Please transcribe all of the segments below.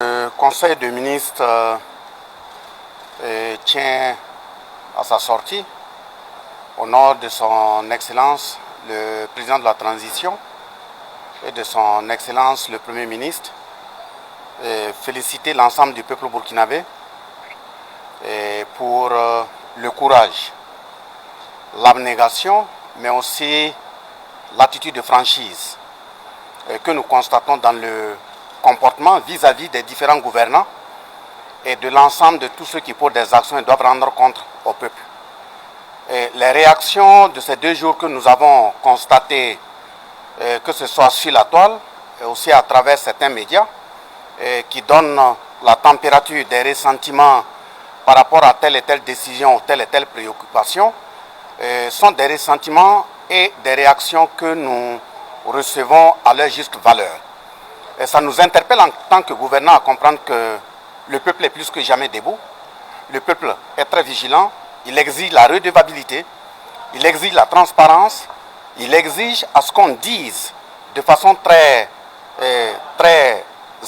Le Conseil des ministres tient à sa sortie au nom de son Excellence le président de la transition et de son Excellence le Premier ministre, féliciter l'ensemble du peuple burkinabé pour le courage, l'abnégation, mais aussi l'attitude de franchise que nous constatons dans le comportement vis-à-vis des différents gouvernants et de l'ensemble de tous ceux qui posent des actions et doivent rendre compte au peuple. Et les réactions de ces 2 jours que nous avons constatées, que ce soit sur la toile et aussi à travers certains médias, qui donnent la température des ressentiments par rapport à telle et telle décision ou telle et telle préoccupation, sont des ressentiments et des réactions que nous recevons à leur juste valeur. Et ça nous interpelle en tant que gouvernants à comprendre que le peuple est plus que jamais debout. Le peuple est très vigilant. Il exige la redevabilité. Il exige la transparence. Il exige à ce qu'on dise de façon très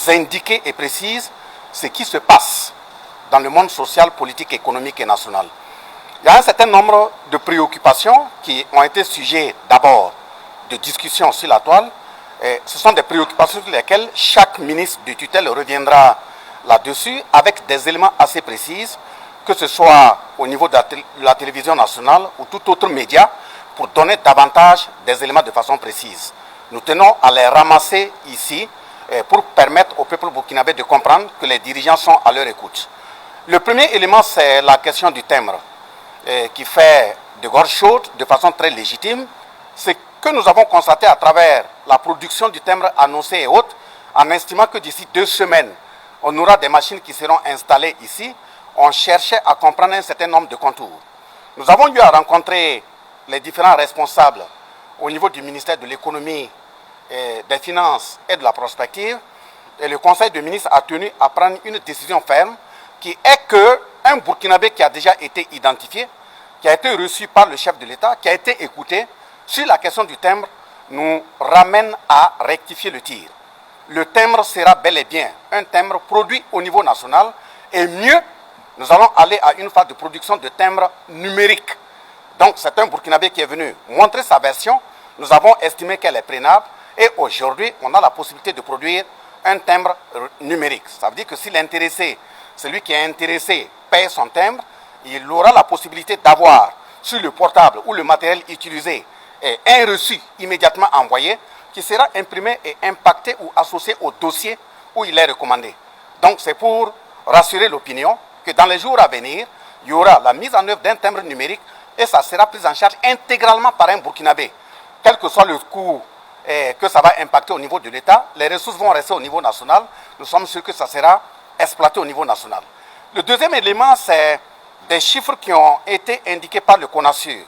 indiquée et précise ce qui se passe dans le monde social, politique, économique et national. Il y a un certain nombre de préoccupations qui ont été sujets d'abord de discussion sur la toile. Et ce sont des préoccupations sur lesquelles chaque ministre de tutelle reviendra là-dessus avec des éléments assez précis, que ce soit au niveau de la télévision nationale ou tout autre média, pour donner davantage des éléments de façon précise. Nous tenons à les ramasser ici pour permettre au peuple burkinabé de comprendre que les dirigeants sont à leur écoute. Le premier élément, c'est la question du timbre, qui fait de gorge chaude de façon très légitime. C'est que nous avons constaté à travers la production du timbre annoncé et autres, en estimant que d'ici 2 semaines, on aura des machines qui seront installées ici. On cherchait à comprendre un certain nombre de contours. Nous avons eu à rencontrer les différents responsables au niveau du ministère de l'économie, des finances et de la prospective. Et le Conseil des ministres a tenu à prendre une décision ferme qui est qu'un Burkinabé qui a déjà été identifié, qui a été reçu par le chef de l'État, qui a été écouté, sur la question du timbre, nous ramène à rectifier le tir. Le timbre sera bel et bien un timbre produit au niveau national et mieux, nous allons aller à une phase de production de timbres numériques. Donc c'est un Burkinabé qui est venu montrer sa version, nous avons estimé qu'elle est prenable et aujourd'hui on a la possibilité de produire un timbre numérique. Ça veut dire que si l'intéressé, celui qui est intéressé, paye son timbre, il aura la possibilité d'avoir sur le portable ou le matériel utilisé un reçu immédiatement envoyé qui sera imprimé et impacté ou associé au dossier où il est recommandé. Donc c'est pour rassurer l'opinion que dans les jours à venir, il y aura la mise en œuvre d'un timbre numérique et ça sera pris en charge intégralement par un Burkinabé. Quel que soit le coût que ça va impacter au niveau de l'État, les ressources vont rester au niveau national. Nous sommes sûrs que ça sera exploité au niveau national. Le deuxième élément, c'est des chiffres qui ont été indiqués par le CONASUR,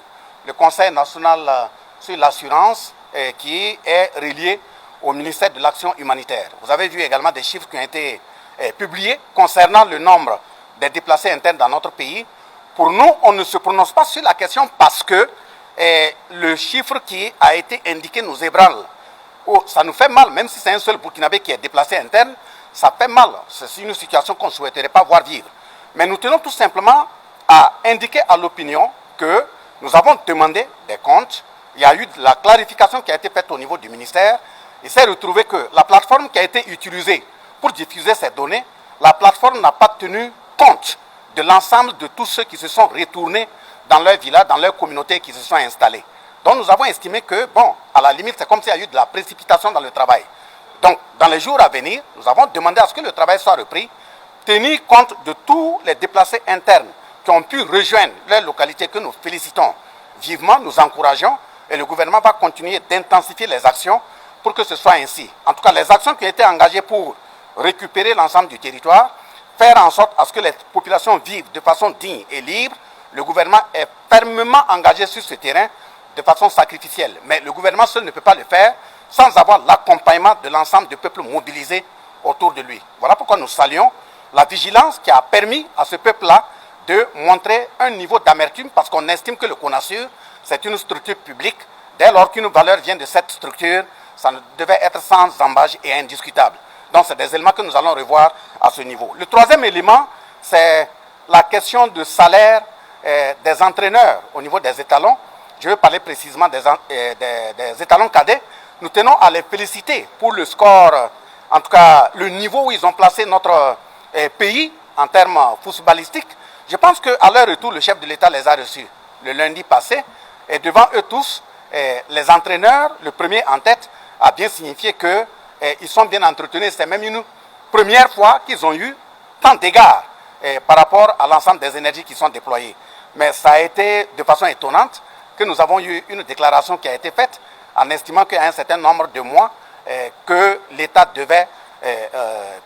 le Conseil national sur l'assurance, qui est relié au ministère de l'Action humanitaire. Vous avez vu également des chiffres qui ont été publiés concernant le nombre des déplacés internes dans notre pays. Pour nous, on ne se prononce pas sur la question parce que le chiffre qui a été indiqué nous ébranle. Oh, ça nous fait mal, même si c'est un seul Burkinabé qui est déplacé interne, ça fait mal. C'est une situation qu'on ne souhaiterait pas voir vivre. Mais nous tenons tout simplement à indiquer à l'opinion que nous avons demandé des comptes. Il y a eu la clarification qui a été faite au niveau du ministère. Il s'est retrouvé que la plateforme qui a été utilisée pour diffuser ces données, la plateforme n'a pas tenu compte de l'ensemble de tous ceux qui se sont retournés dans leur village, dans leur communauté, qui se sont installés. Donc nous avons estimé que, bon, à la limite, c'est comme s'il y a eu de la précipitation dans le travail. Donc, dans les jours à venir, nous avons demandé à ce que le travail soit repris, tenir compte de tous les déplacés internes qui ont pu rejoindre leur localité, que nous félicitons vivement, nous encourageons, et le gouvernement va continuer d'intensifier les actions pour que ce soit ainsi. En tout cas, les actions qui ont été engagées pour récupérer l'ensemble du territoire, faire en sorte à ce que les populations vivent de façon digne et libre, le gouvernement est fermement engagé sur ce terrain de façon sacrificielle. Mais le gouvernement seul ne peut pas le faire sans avoir l'accompagnement de l'ensemble du peuple mobilisé autour de lui. Voilà pourquoi nous saluons la vigilance qui a permis à ce peuple-là de montrer un niveau d'amertume parce qu'on estime que le CONASUR, c'est une structure publique. Dès lors qu'une valeur vient de cette structure, ça ne devait être sans embâche et indiscutable. Donc c'est des éléments que nous allons revoir à ce niveau. Le troisième élément, c'est la question du salaire des entraîneurs au niveau des étalons. Je vais parler précisément des étalons cadets. Nous tenons à les féliciter pour le score, en tout cas le niveau où ils ont placé notre pays en termes footballistiques. Je pense qu'à leur retour, le chef de l'État les a reçus le lundi passé. Et devant eux tous, les entraîneurs, le premier en tête, a bien signifié qu'ils sont bien entretenus. C'est même une première fois qu'ils ont eu tant d'égards par rapport à l'ensemble des énergies qui sont déployées. Mais ça a été de façon étonnante que nous avons eu une déclaration qui a été faite en estimant qu'à un certain nombre de mois, que l'État devait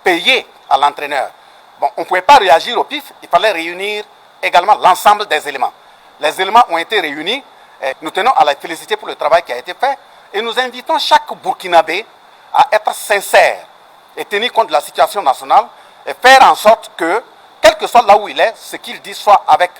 payer à l'entraîneur. Bon, on ne pouvait pas réagir au pif, il fallait réunir également l'ensemble des éléments. Les éléments ont été réunis, nous tenons à la féliciter pour le travail qui a été fait et nous invitons chaque Burkinabé à être sincère et tenir compte de la situation nationale et faire en sorte que, quel que soit là où il est, ce qu'il dit soit avec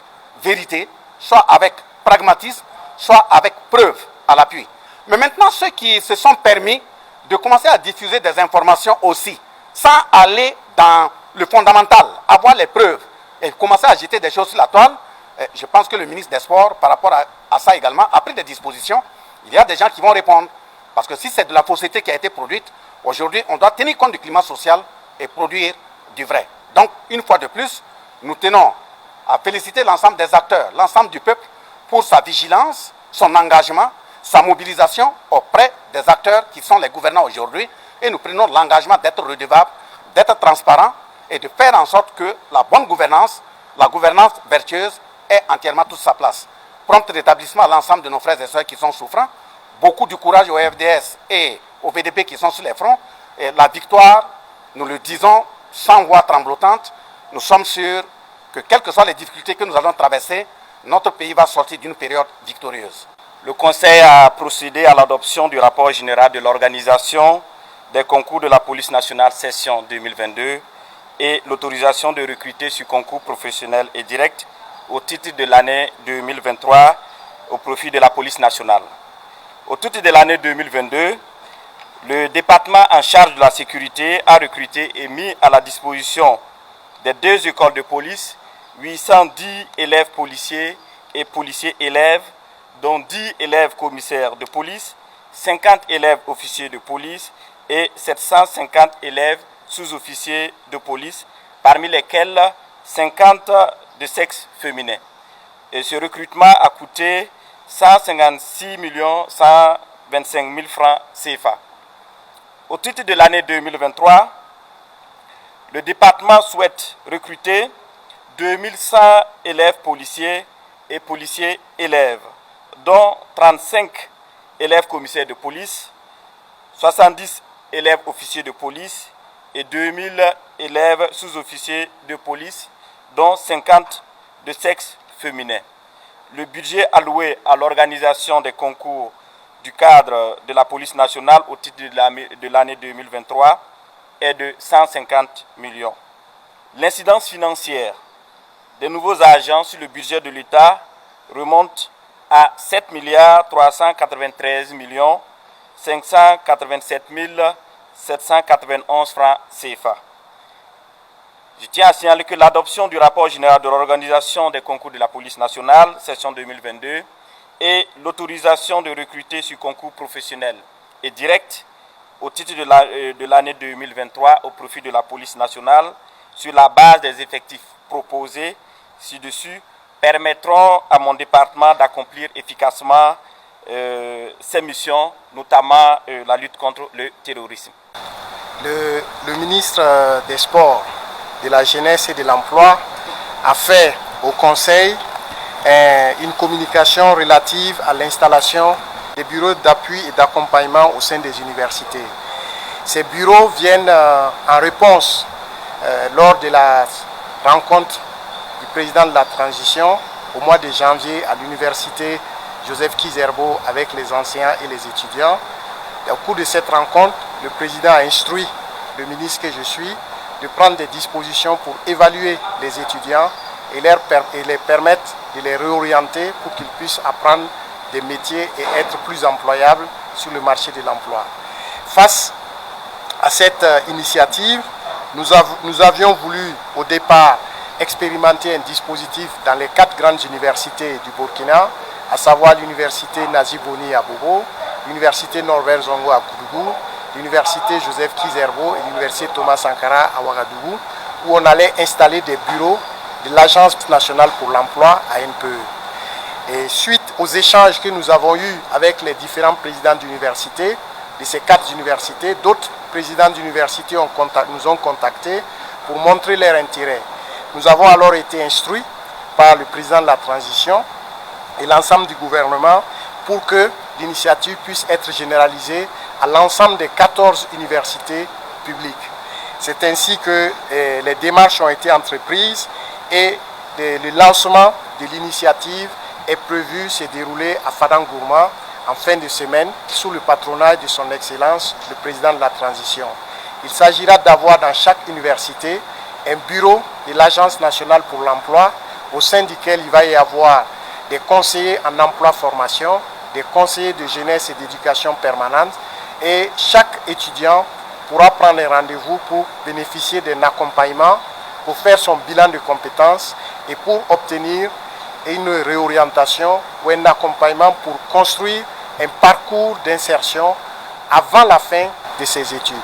vérité, soit avec pragmatisme, soit avec preuve à l'appui. Mais maintenant, ceux qui se sont permis de commencer à diffuser des informations aussi, sans aller dans le fondamental, avoir les preuves et commencer à jeter des choses sur la toile, je pense que le ministre des Sports, par rapport à ça également, a pris des dispositions. Il y a des gens qui vont répondre. Parce que si c'est de la fausseté qui a été produite, aujourd'hui, on doit tenir compte du climat social et produire du vrai. Donc, une fois de plus, nous tenons à féliciter l'ensemble des acteurs, l'ensemble du peuple, pour sa vigilance, son engagement, sa mobilisation auprès des acteurs qui sont les gouvernants aujourd'hui. Et nous prenons l'engagement d'être redevables, d'être transparents et de faire en sorte que la bonne gouvernance, la gouvernance vertueuse, ait entièrement toute sa place. Prompt rétablissement à l'ensemble de nos frères et sœurs qui sont souffrants. Beaucoup du courage au FDS et au VDP qui sont sur les fronts. Et la victoire, nous le disons sans voix tremblotante, nous sommes sûrs que quelles que soient les difficultés que nous allons traverser, notre pays va sortir d'une période victorieuse. Le Conseil a procédé à l'adoption du rapport général de l'organisation des concours de la police nationale session 2022 et l'autorisation de recruter sur concours professionnel et direct au titre de l'année 2023 au profit de la police nationale. Au titre de l'année 2022, le département en charge de la sécurité a recruté et mis à la disposition des 2 écoles de police 810 élèves policiers et policiers élèves, dont 10 élèves commissaires de police, 50 élèves officiers de police et 750 élèves sous-officiers de police, parmi lesquels 50 de sexe féminin. Et ce recrutement a coûté 156 125 000 francs CFA. Au titre de l'année 2023, le département souhaite recruter 2100 élèves policiers et policiers élèves, dont 35 élèves commissaires de police, 70 élèves officiers de police et 2000 élèves sous-officiers de police, dont 50 de sexe féminin. Le budget alloué à l'organisation des concours du cadre de la police nationale au titre de l'année 2023 est de 150 millions. L'incidence financière des nouveaux agents sur le budget de l'État remonte à 7 393 587 791 francs CFA. Je tiens à signaler que l'adoption du rapport général de l'organisation des concours de la police nationale, session 2022, et l'autorisation de recruter sur concours professionnel et direct au titre de l'année 2023 au profit de la police nationale, sur la base des effectifs proposés ci-dessus, permettront à mon département d'accomplir efficacement ses missions, notamment la lutte contre le terrorisme. Le ministre des Sports, de la Jeunesse et de l'Emploi a fait au Conseil une communication relative à l'installation des bureaux d'appui et d'accompagnement au sein des universités. Ces bureaux viennent en réponse lors de la rencontre du président de la transition au mois de janvier à l'université Joseph Kizerbo avec les enseignants et les étudiants. Et au cours de cette rencontre, le président a instruit le ministre que je suis de prendre des dispositions pour évaluer les étudiants et les permettre de les réorienter pour qu'ils puissent apprendre des métiers et être plus employables sur le marché de l'emploi. Face à cette initiative. Nous avions voulu au départ expérimenter un dispositif dans les 4 grandes universités du Burkina, à savoir l'université Nazi Boni à Bobo, l'université Norbert Zongo à Koudougou, l'université Joseph Kizerbo et l'université Thomas Sankara à Ouagadougou, où on allait installer des bureaux de l'Agence nationale pour l'emploi à NPE. Et suite aux échanges que nous avons eus avec les différents présidents d'université, de ces 4 universités, d'autres présidents d'université nous ont contactés pour montrer leur intérêt. Nous avons alors été instruits par le président de la transition et l'ensemble du gouvernement pour que l'initiative puisse être généralisée à l'ensemble des 14 universités publiques. C'est ainsi que les démarches ont été entreprises et le lancement de l'initiative est prévu se dérouler à Fadangourma en fin de semaine sous le patronage de son Excellence, le président de la transition. Il s'agira d'avoir dans chaque université un bureau de l'Agence nationale pour l'emploi au sein duquel il va y avoir des conseillers en emploi-formation, des conseillers de jeunesse et d'éducation permanente et chaque étudiant pourra prendre un rendez-vous pour bénéficier d'un accompagnement, pour faire son bilan de compétences et pour obtenir une réorientation ou un accompagnement pour construire un parcours d'insertion avant la fin de ses études.